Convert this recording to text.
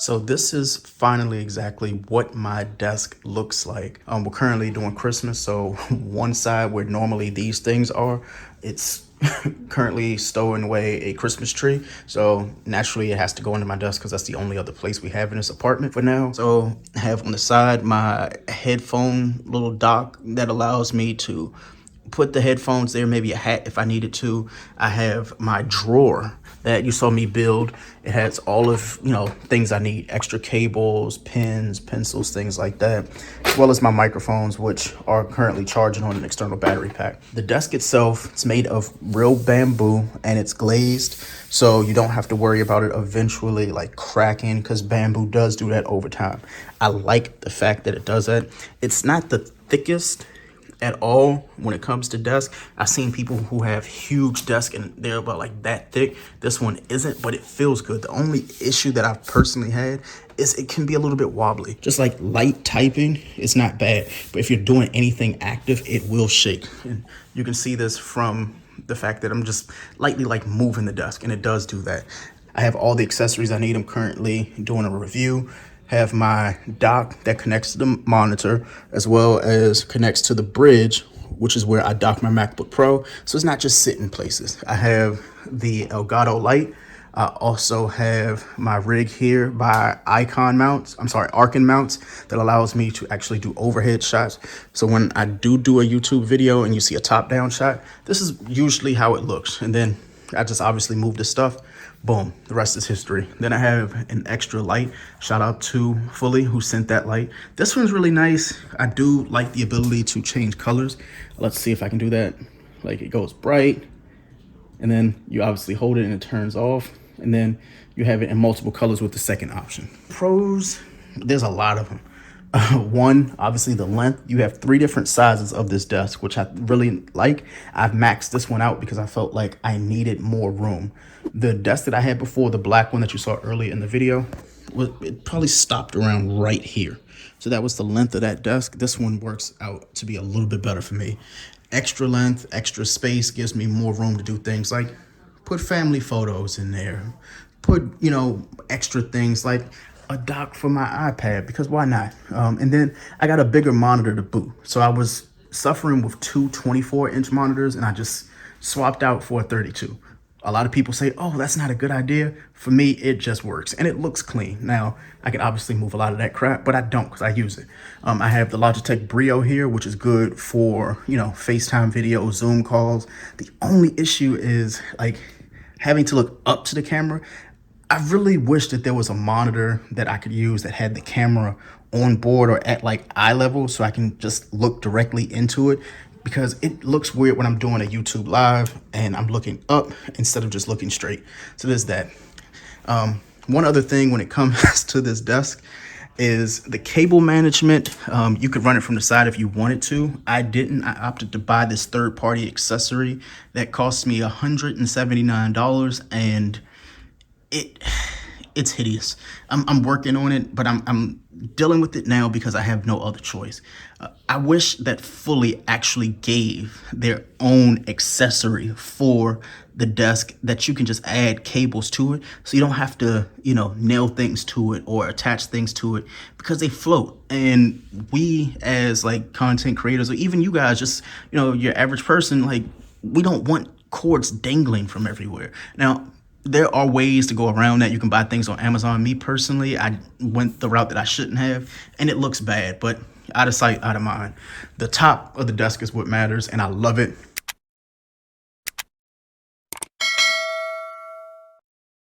So this is finally exactly what my desk looks like. We're currently doing Christmas, so one side where normally these things are, it's currently stowing away a Christmas tree. So naturally it has to go into my desk because that's the only other place we have in this apartment for now. So I have on the side my headphone little dock that allows me to put the headphones there, maybe a hat if I needed to. I have my drawer that you saw me build. It has all of, things I need, extra cables, pens, pencils, things like that, as well as my microphones, which are currently charging on an external battery pack. The desk itself, it's made of real bamboo and it's glazed, so you don't have to worry about it eventually like cracking, because bamboo does do that over time. I like the fact that it does that. It's not the thickest at all when it comes to desk. I've seen people who have huge desk and they're about like that thick. This one isn't, but it feels good. The only issue that I've personally had is it can be a little bit wobbly. Just like light typing, it's not bad, but if you're doing anything active, it will shake. And you can see this from the fact that I'm just lightly like moving the desk, and it does do that. I have all the accessories I need. I'm currently doing a review. Have my dock that connects to the monitor, as well as connects to the bridge, which is where I dock my MacBook Pro. So it's not just sitting places. I have the Elgato light. I also have my rig here by Arkin mounts that allows me to actually do overhead shots. So when I do a YouTube video and you see a top-down shot, this is usually how it looks. And then I just obviously move the stuff. Boom, the rest is history. Then I have an extra light. Shout out to Fully who sent that light. This one's really nice. I do like the ability to change colors. Let's see if I can do that. Like, it goes bright, and then you obviously hold it and it turns off. And then you have it in multiple colors with the second option. Pros, there's a lot of them. One, obviously the length. You have 3 different sizes of this desk, which I really like. I've maxed this one out because I felt like I needed more room. The desk that I had before, the black one that you saw earlier in the video, it probably stopped around right here. So that was the length of that desk. This one works out to be a little bit better for me. Extra length, extra space gives me more room to do things like put family photos in there, put, extra things like a dock for my iPad, because why not? And then I got a bigger monitor to boot. So I was suffering with 2 24-inch monitors, and I just swapped out for a 32. A lot of people say, oh, that's not a good idea. For me, it just works and it looks clean. Now, I can obviously move a lot of that crap, but I don't because I use it. I have the Logitech Brio here, which is good for, FaceTime video, Zoom calls. The only issue is like having to look up to the camera. I really wish that there was a monitor that I could use that had the camera on board or at like eye level, so I can just look directly into it, because it looks weird when I'm doing a YouTube live and I'm looking up instead of just looking straight. So there's that. One other thing when it comes to this desk is the cable management. You could run it from the side if you wanted to. I didn't. I opted to buy this third-party accessory that cost me $179, and it's hideous. I'm working on it, but I'm dealing with it now because I have no other choice. I wish that Fully actually gave their own accessory for the desk that you can just add cables to it, so you don't have to, nail things to it or attach things to it, because they float. And we as like content creators, or even you guys, just, your average person, like, we don't want cords dangling from everywhere. Now, there are ways to go around that. You can buy things on Amazon. Me personally, I went the route that I shouldn't have, and it looks bad, but out of sight, out of mind. The top of the desk is what matters, and I love it.